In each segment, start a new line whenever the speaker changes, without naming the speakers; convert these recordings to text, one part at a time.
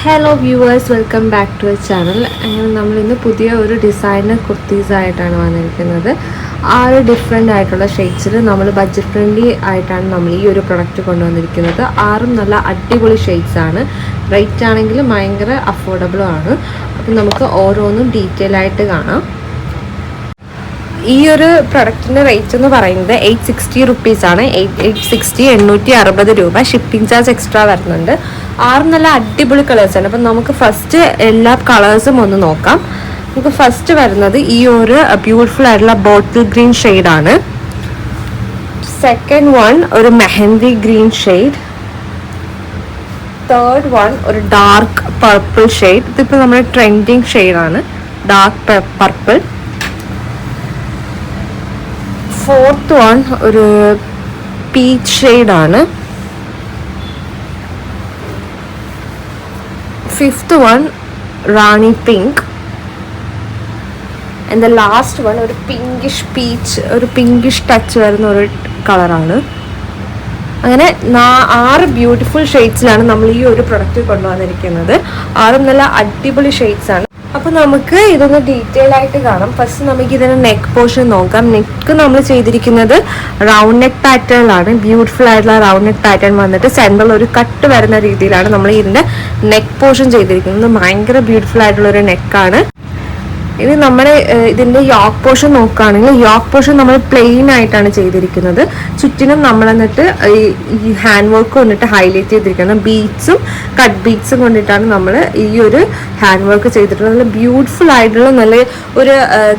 Hello viewers, welcome back to a channel. അങ്ങനെ നമ്മളിന്ന് പുതിയ ഒരു ഡിസൈനർ കുർത്തീസ് ആയിട്ടാണ് വന്നിരിക്കുന്നത്. 6 ഡിഫറെൻ്റ് ആയിട്ടുള്ള ഷെയ്ഡ്സിൽ നമ്മൾ ബഡ്ജറ്റ് ഫ്രണ്ട്ലി ആയിട്ടാണ് നമ്മൾ ഈ ഒരു പ്രൊഡക്റ്റ് കൊണ്ടുവന്നിരിക്കുന്നത്. 6 നല്ല അടിപൊളി ഷെയ്ഡ്സ് ആണ്. റേറ്റ് ആണെങ്കിലും ഭയങ്കര അഫോർഡബിളും ആണ്. അപ്പം നമുക്ക് ഓരോന്നും ഡീറ്റെയിൽ ആയിട്ട് കാണാം. ഈ ഒരു പ്രൊഡക്റ്റിൻ്റെ റേറ്റ് എന്ന് പറയുന്നത് 860 റുപ്പീസാണ്. 860 രൂപ. ഷിപ്പിംഗ് ചാർജ് എക്സ്ട്രാ വരുന്നുണ്ട്. 6 നല്ല അടിപൊളി കളേഴ്സാണ്. അപ്പം നമുക്ക് ഫസ്റ്റ് എല്ലാ കളേഴ്സും ഒന്ന് നോക്കാം. നമുക്ക് ഫസ്റ്റ് വരുന്നത് ഈ ഒരു ബ്യൂട്ടിഫുൾ ആയിട്ടുള്ള ബോട്ടിൽ ഗ്രീൻ ഷെയ്ഡാണ്. സെക്കൻഡ് വൺ ഒരു mehndi green shade. Third one ഒരു ഡാർക്ക് പർപ്പിൾ ഷെയ്ഡ്. ഇതിപ്പോൾ നമ്മുടെ ട്രെൻഡിങ് ഷെയ്ഡാണ്, ഡാർക്ക് പർപ്പിൾ. ഫോർത്ത് വൺ ഒരു പീച്ച് ഷെയ്ഡാണ്. Fifth one Rani pink. And the last one ഒരു പിങ്കിഷ് പീച്ച്, ഒരു പിങ്കിഷ് ടച്ച് വരുന്ന ഒരു കളറാണ്. അങ്ങനെ 6 ബ്യൂട്ടിഫുൾ ഷെയ്ഡ്സിലാണ് നമ്മൾ ഈ ഒരു പ്രൊഡക്റ്റ് കൊണ്ടുവന്നിരിക്കുന്നത്. 6 നല്ല അടിപൊളി ഷെയ്ഡ്സ് ആണ്. അപ്പോൾ നമുക്ക് ഇതൊന്ന് ഡീറ്റെയിൽ ആയിട്ട് കാണാം. ഫസ്റ്റ് നമുക്ക് ഇതിൻ്റെ നെക്ക് പോർഷൻ നോക്കാം. നെക്ക് നമ്മൾ ചെയ്തിരിക്കുന്നത് റൗണ്ട് നെക്ക് പാറ്റേണിലാണ്. ബ്യൂട്ടിഫുൾ ആയിട്ടുള്ള റൗണ്ട് നെക്ക് പാറ്റേൺ വന്നിട്ട് സെൻട്രൽ ഒരു കട്ട് വരുന്ന രീതിയിലാണ് നമ്മൾ ഇതിൻ്റെ നെക്ക് പോർഷൻ ചെയ്തിരിക്കുന്നത്. ഭയങ്കര ബ്യൂട്ടിഫുൾ ആയിട്ടുള്ള ഒരു നെക്കാണ്. ഇത് നമ്മുടെ ഇതിൻ്റെ യോക്ക് പോർഷൻ നോക്കുകയാണെങ്കിൽ യോക്ക് പോർഷൻ നമ്മൾ പ്ലെയിൻ ആയിട്ടാണ് ചെയ്തിരിക്കുന്നത്. ചുറ്റിനും നമ്മൾ എന്നിട്ട് ഈ ഹാൻഡ് വർക്ക് കൊണ്ടിട്ട് ഹൈലൈറ്റ് ചെയ്തിരിക്കുന്നത്. ബീഡ്സും കട്ട് ബീഡ്സും കൊണ്ടിട്ടാണ് നമ്മൾ ഈ ഒരു ഹാൻഡ് വർക്ക് ചെയ്തിട്ടുള്ളത്. നല്ല ബ്യൂട്ടിഫുൾ ആയിട്ടുള്ള നല്ല ഒരു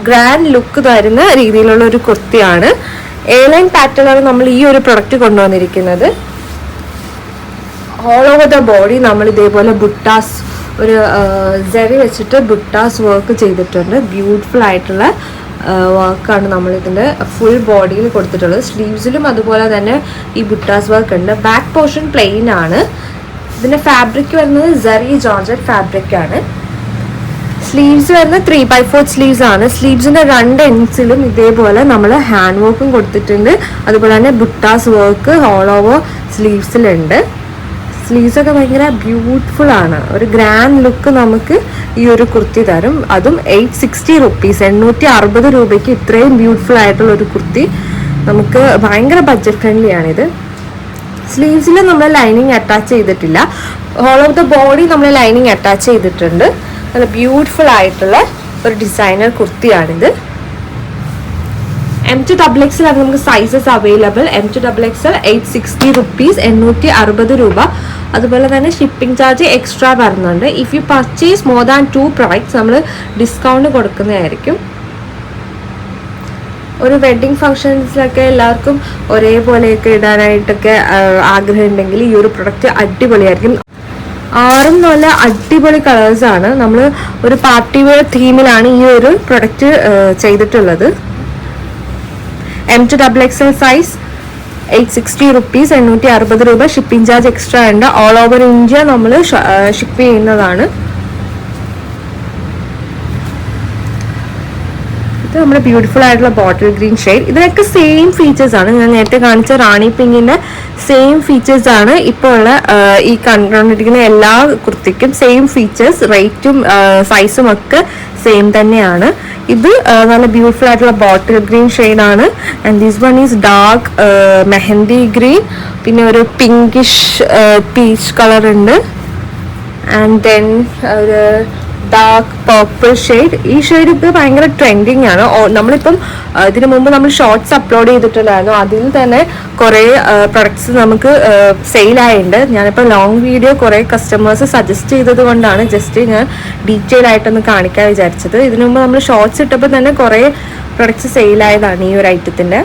ഗ്രാൻഡ് ലുക്ക് തരുന്ന രീതിയിലുള്ള ഒരു കുർത്തിയാണ്. എയർലൈൻ പാറ്റേണിലാണ് നമ്മൾ ഈ ഒരു പ്രൊഡക്റ്റ് കൊണ്ടുവന്നിരിക്കുന്നത്. ഓൾ ഓവർ ദ ബോഡി നമ്മൾ ഇതേപോലെ ബുട്ടാസ്, ഒരു ജെറി വെച്ചിട്ട് ബുട്ടാസ് വർക്ക് ചെയ്തിട്ടുണ്ട്. ബ്യൂട്ടിഫുൾ ആയിട്ടുള്ള വർക്കാണ് നമ്മളിതിൻ്റെ ഫുൾ ബോഡിയിൽ കൊടുത്തിട്ടുള്ളത്. സ്ലീവ്സിലും അതുപോലെ തന്നെ ഈ ബുട്ടാസ് വർക്ക് ഉണ്ട്. ബാക്ക് പോർഷൻ പ്ലെയിൻ ആണ്. ഇതിൻ്റെ ഫാബ്രിക് വരുന്നത് ജെറി ജോർജറ്റ് ഫാബ്രിക് ആണ്. സ്ലീവ്സ് വരുന്നത് 3/4 സ്ലീവ്സ് ആണ്. സ്ലീവ്സിൻ്റെ 2 എൻഡ്സിലും ഇതേപോലെ നമ്മൾ ഹാൻഡ് വർക്കും കൊടുത്തിട്ടുണ്ട്. അതുപോലെ തന്നെ ബുട്ടാസ് വർക്ക് ഓൾ ഓവർ സ്ലീവ്സിലുണ്ട്. സ്ലീവ്സ് ഒക്കെ ഭയങ്കര ബ്യൂട്ടിഫുൾ ആണ്. ഒരു ഗ്രാൻഡ് ലുക്ക് നമുക്ക് ഈ ഒരു കുർത്തി തരും. അതും 860 റുപ്പീസ്, 860 രൂപയ്ക്ക് ഇത്രയും ബ്യൂട്ടിഫുൾ ആയിട്ടുള്ള ഒരു കുർത്തി നമുക്ക് ഭയങ്കര ബഡ്ജറ്റ് ഫ്രണ്ട്ലി ആണിത്. സ്ലീവ്സിൽ നമ്മൾ ലൈനിങ് അറ്റാച്ച് ചെയ്തിട്ടില്ല. ഓൾ ഓഫ് ദ ബോഡി നമ്മൾ ലൈനിങ് അറ്റാച്ച് ചെയ്തിട്ടുണ്ട്. നല്ല ബ്യൂട്ടിഫുൾ ആയിട്ടുള്ള ഒരു ഡിസൈനർ കുർത്തിയാണിത്. M2XXL ആണ് നമുക്ക് സൈസസ് അവൈലബിൾ. M2XXL 860 റുപ്പീസ്, 860 രൂപ. അതുപോലെ തന്നെ ഷിപ്പിംഗ് ചാർജ് എക്സ്ട്രാ വരുന്നുണ്ട്. If you purchase more than 2 products നമ്മൾ ഡിസ്കൗണ്ട് കൊടുക്കുന്നതായിരിക്കും. ഒരു വെഡ്ഡിങ് ഫങ്ഷൻസിലൊക്കെ എല്ലാവർക്കും ഒരേപോലെയൊക്കെ ഇടാനായിട്ടൊക്കെ ആഗ്രഹം ഉണ്ടെങ്കിൽ ഈ ഒരു പ്രൊഡക്റ്റ് അടിപൊളിയായിരിക്കും. 6 നല്ല അടിപൊളി കളേഴ്സാണ്. നമ്മൾ ഒരു പാർട്ടി വെയർ തീമിലാണ് ഈ ഒരു പ്രൊഡക്റ്റ് ചെയ്തിട്ടുള്ളത്. M2XXL സൈസ് 860 റുപ്പീസ്, 860 രൂപ. ഷിപ്പിംഗ് ചാർജ് എക്സ്ട്രാ ഉണ്ട്. ഓൾ ഓവർ ഇന്ത്യ നമ്മൾ ഷിപ്പ് ചെയ്യുന്നതാണ്. ഇത് നമ്മുടെ ബ്യൂട്ടിഫുൾ ആയിട്ടുള്ള ബോട്ടിൽ ഗ്രീൻ ഷെയ്ഡ്. ഇതിനൊക്കെ സെയിം ഫീച്ചേഴ്സ് ആണ്. ഞാൻ നേരത്തെ കാണിച്ച റാണി പിങ്കിൻ്റെ സെയിം ഫീച്ചേഴ്സ് ആണ് ഇപ്പോൾ ഉള്ള ഈ കണ്ടുകൊണ്ടിരിക്കുന്ന എല്ലാ കുർത്തിക്കും. സെയിം ഫീച്ചേഴ്സ്, റേറ്റും സൈസും ഒക്കെ സെയിം തന്നെയാണ്. ഇത് നല്ല ബ്യൂട്ടിഫുൾ ആയിട്ടുള്ള ബോട്ടിൽ ഗ്രീൻ ഷെയ്ഡാണ്. And this one is dark mehndi green. പിന്നെ ഒരു പിങ്കിഷ് പീച്ച് കളർ ഉണ്ട്. ആൻഡ് ദെൻ ഒരു ഡാർക്ക് പർപ്പിൾ ഷെയ്ഡ്. ഈ ഷെയ്ഡ് ഇപ്പോൾ ഭയങ്കര ട്രെൻഡിങ് ആണ്. നമ്മളിപ്പം ഇതിനു മുമ്പ് നമ്മൾ ഷോർട്സ് അപ്ലോഡ് ചെയ്തിട്ടുണ്ടായിരുന്നു. അതിൽ തന്നെ കുറേ പ്രൊഡക്ട്സ് നമുക്ക് സെയിലായിട്ടുണ്ട്. ഞാനിപ്പോൾ ലോങ് വീഡിയോ കുറേ കസ്റ്റമേഴ്സ് സജസ്റ്റ് ചെയ്തത് കൊണ്ടാണ് ജസ്റ്റ് ഞാൻ ഡീറ്റെയിൽ ആയിട്ടൊന്ന് കാണിക്കാൻ വിചാരിച്ചത്. ഇതിനു മുമ്പ് നമ്മൾ ഷോർട്സ് ഇട്ടപ്പോൾ തന്നെ കുറേ പ്രൊഡക്ട്സ് സെയിലായതാണ് ഈ ഒരു ഐറ്റത്തിൻ്റെ.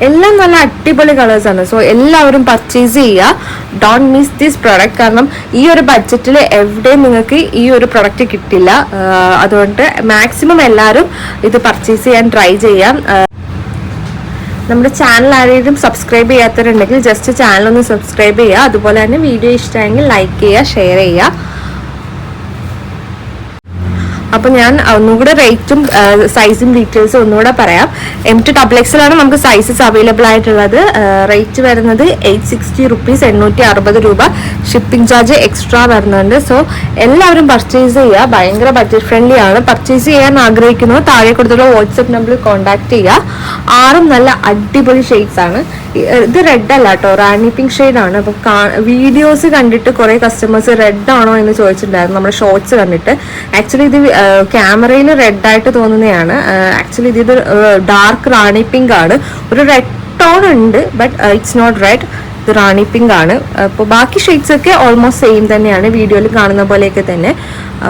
എല്ലാം നല്ല അടിപൊളി കളേഴ്സാണ്. സോ എല്ലാവരും പർച്ചേസ് ചെയ്യുക. Don't miss this product. കാരണം ഈ ഒരു ബഡ്ജറ്റിൽ എവിടെയും നിങ്ങൾക്ക് ഈ ഒരു പ്രൊഡക്റ്റ് കിട്ടില്ല. അതുകൊണ്ട് മാക്സിമം എല്ലാവരും ഇത് പർച്ചേസ് ചെയ്യാൻ ട്രൈ ചെയ്യാം. നമ്മുടെ ചാനൽ ആരെങ്കിലും സബ്സ്ക്രൈബ് ചെയ്യാത്തവരുണ്ടെങ്കിൽ ജസ്റ്റ് ചാനൽ ഒന്ന് സബ്സ്ക്രൈബ് ചെയ്യുക. അതുപോലെ തന്നെ വീഡിയോ ഇഷ്ടമായെങ്കിൽ ലൈക്ക് ചെയ്യുക, ഷെയർ ചെയ്യുക. അപ്പോൾ ഞാൻ ഒന്നുകൂടെ റേറ്റും സൈസും ഡീറ്റെയിൽസും ഒന്നുകൂടെ പറയാം. M2XXL ആണ് നമുക്ക് സൈസസ് അവൈലബിൾ ആയിട്ടുള്ളത്. റേറ്റ് വരുന്നത് 860 റുപ്പീസ്, 860 രൂപ. ഷിപ്പിംഗ് ചാർജ് എക്സ്ട്രാ വരുന്നുണ്ട്. സോ എല്ലാവരും പർച്ചേസ് ചെയ്യുക. ഭയങ്കര ബഡ്ജറ്റ് ഫ്രണ്ട്ലി ആണ്. പർച്ചേസ് ചെയ്യാൻ ആഗ്രഹിക്കുന്നത് താഴെ കൊടുത്തുള്ള വാട്സപ്പ് നമ്പറിൽ കോൺടാക്ട് ചെയ്യുക. 6 നല്ല അടിപൊളി ഷെയ്ഡ്സ് ആണ്. ഇത് റെഡ് അല്ല കേട്ടോ, റാണി പിങ്ക് ഷെയ്ഡാണ്. അപ്പോൾ വീഡിയോസ് കണ്ടിട്ട് കുറേ കസ്റ്റമേഴ്സ് റെഡ് ആണോ എന്ന് ചോദിച്ചിട്ടുണ്ടായിരുന്നു നമ്മുടെ ഷോർട്സ് കണ്ടിട്ട്. ആക്ച്വലി ഇത് ക്യാമറയിൽ റെഡായിട്ട് തോന്നുന്നതാണ്. ആക്ച്വലി ഇത് ഡാർക്ക് റാണി പിങ്ക് ആണ്. ഒരു റെഡ് ടോൺ ഉണ്ട്, ബട്ട് ഇറ്റ്സ് നോട്ട് റെഡ്. ഇത് റാണി പിങ്ക് ആണ്. അപ്പോൾ ബാക്കി ഷെയ്ഡ്സ് ഒക്കെ ഓൾമോസ്റ്റ് സെയിം തന്നെയാണ്, വീഡിയോയിൽ കാണുന്ന പോലെയൊക്കെ തന്നെ.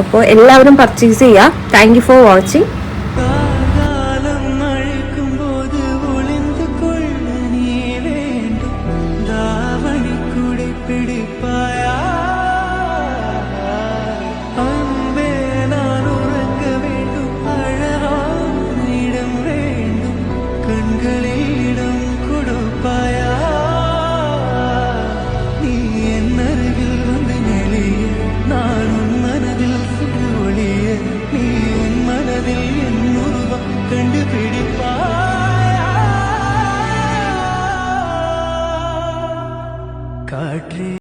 അപ്പോൾ എല്ലാവരും പർച്ചേസ് ചെയ്യുക. Thank you for watching.